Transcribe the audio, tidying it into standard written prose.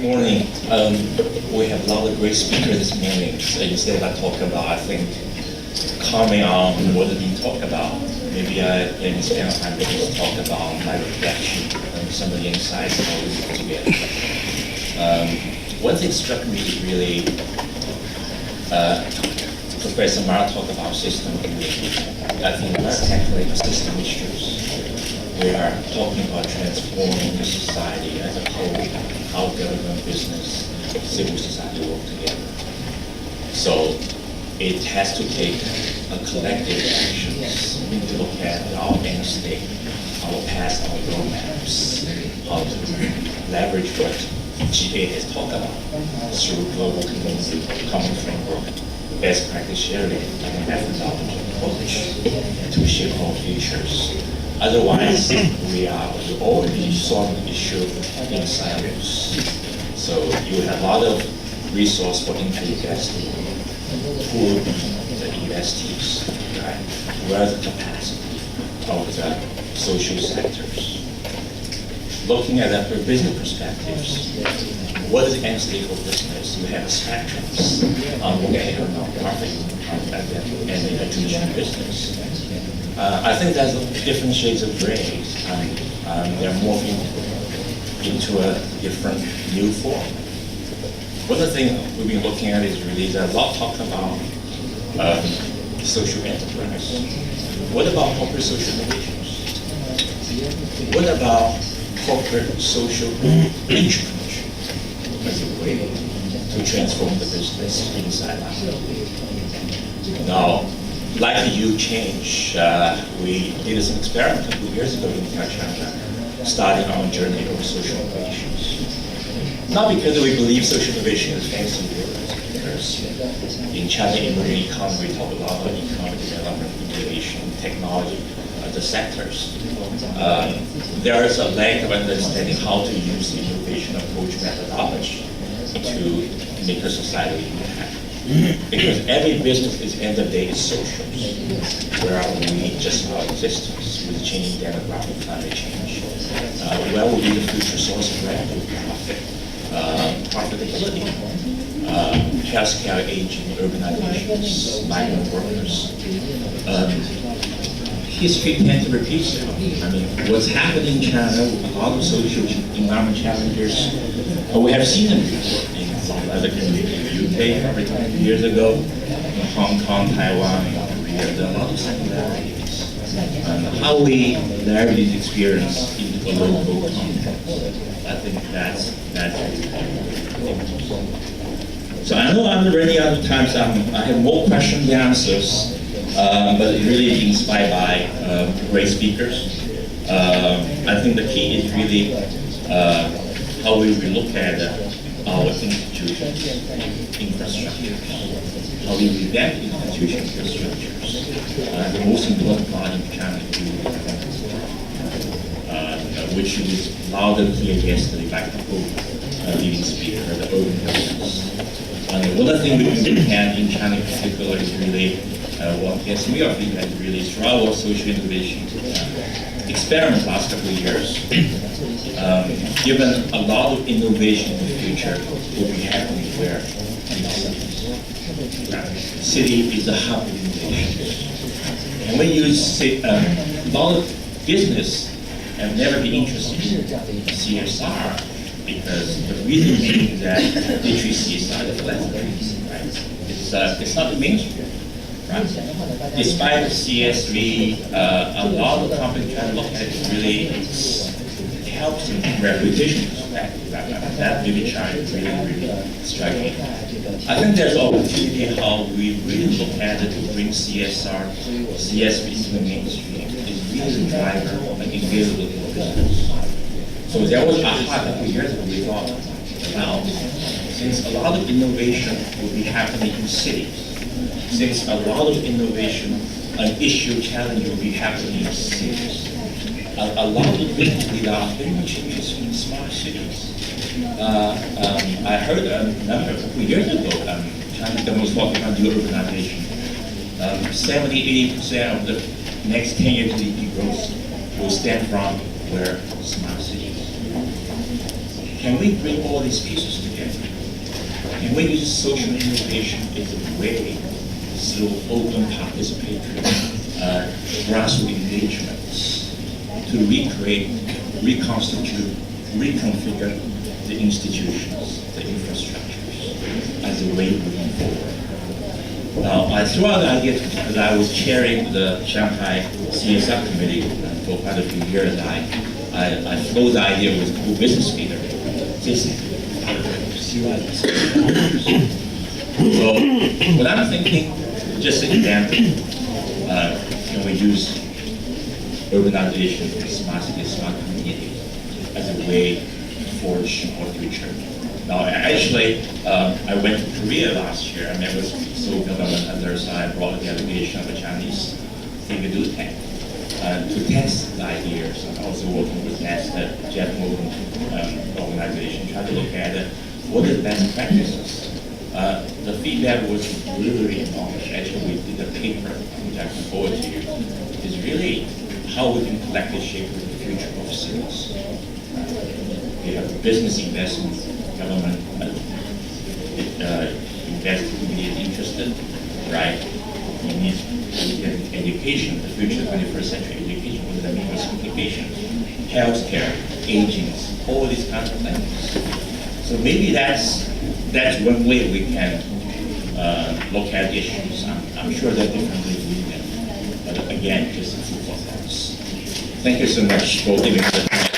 morning. We have a lot of great speakers this morning. So instead of talk about, I think, comment on what has been talked about, maybe I can spend time to just talk about my reflection and some of the insights how we put together. One thing struck me is really Professor Mara talked about system. I think we're tackling system issues. We are talking about transforming the society as a whole, how government, business, civil society work together. So it has to take a collective actions. We need to look at our end state, our past, our roadmaps, how to leverage what GA has talked about through global community, common framework, best practice sharing, and methodology approach to shape our futures. Otherwise, we already solving the issue in silos. So you have a lot of resource for investing. Who will be the investees, right? Where is the capacity of the social sectors? Looking at that from business perspectives, what is the end state for business? You have spectrums on one hand, nonprofit, and the traditional business. I think there's different shades of grays. They're morphing into a different new form. One of the things we've been looking at is really there's a lot talk about social enterprise. What about corporate social innovations? What about corporate social entrepreneurship as a way to transform the business inside out? Now, like you change, we did some experiment a couple of years ago in China, starting our journey of social innovations. Not because we believe social innovation is fancy words, because in China emerging economy we talk a lot about economic development, innovation, technology, the sectors. There is a lack of understanding how to use the innovation approach methodology to make a society impact. Because every business at the end of the day is social, where we just our existence with changing demographic, climate change. Where will be the future source of revenue, profit, profitability, healthcare, aging, urbanizations, migrant workers. History tends to repeat itself. I mean, what's happening in China, a lot of social environment challenges, we have seen them before in some other countries. UK, probably 20 years ago, Hong Kong, Taiwan, Korea, there are a lot of similarities. How we leverage this experience into a local context, I think that's really important. So I know I'm running out of time, so I have more questions than answers, but really inspired by great speakers. I think the key is really how we look at our institutions, infrastructures, how we revamp institution infrastructures. The most important part in China which was loud and clear yesterday by the leading speaker, the urban governance. One of the things we've been looking at in China in particular is really, yes, we are looking at really through our social innovation experiment last couple of years. Given a lot of innovation in the future will be happening where? In cities. City is the hub of innovation. And when you see a lot of business have never been interested in CSR because the reason being that they treat CSR as philanthropy, right? It's not the mainstream. Right? Despite CS3, a lot of companies try to look at it really helps in reputation perspective. That really China is really striking. I think there's opportunity how we really look at it to bring CS3 into the mainstream. It's really the driver of an invisible business. So there was a couple of years ago we thought, well, since a lot of innovation will be happening in cities, since a lot of innovation, an issue challenge will be happening in cities. A lot of things we are very much interested in smart cities. I heard a couple of years ago, China's government was talking about urbanization. 70–80% of the next 10 years GDP growth will stem from where smart cities. can we bring all these pieces together? Can we use social innovation as a way through open participatory grassroots engagements to recreate, reconstitute, reconfigure the institutions, the infrastructures as a way moving forward? Now, I threw out the idea because I was chairing the Shanghai CA subcommittee for quite a few years. I floated the idea with a business leader. So, what I'm thinking, just an example, can we use urbanization, smart city, smart community as a way to forge our future? Now, actually, I went to Korea last year. I met with Seoul government on their side, brought a delegation of a Chinese think tank to test the ideas. I'm also working with NASDAQ, Jet Movement organization, trying to look at what are the best practices. The feedback was really enormous. Actually, we did a paper, which I can forward to you, is really how we can collectively shape the future of cities. We have business investment, government invest to be interested, right? We need to get education, the future 21st century education, what does that mean for education? Healthcare, aging, all these kinds of things. So maybe that's one way we can look at issues. I'm sure there are different ways we can, but again, just food for thoughts. Thank you so much for giving me the time.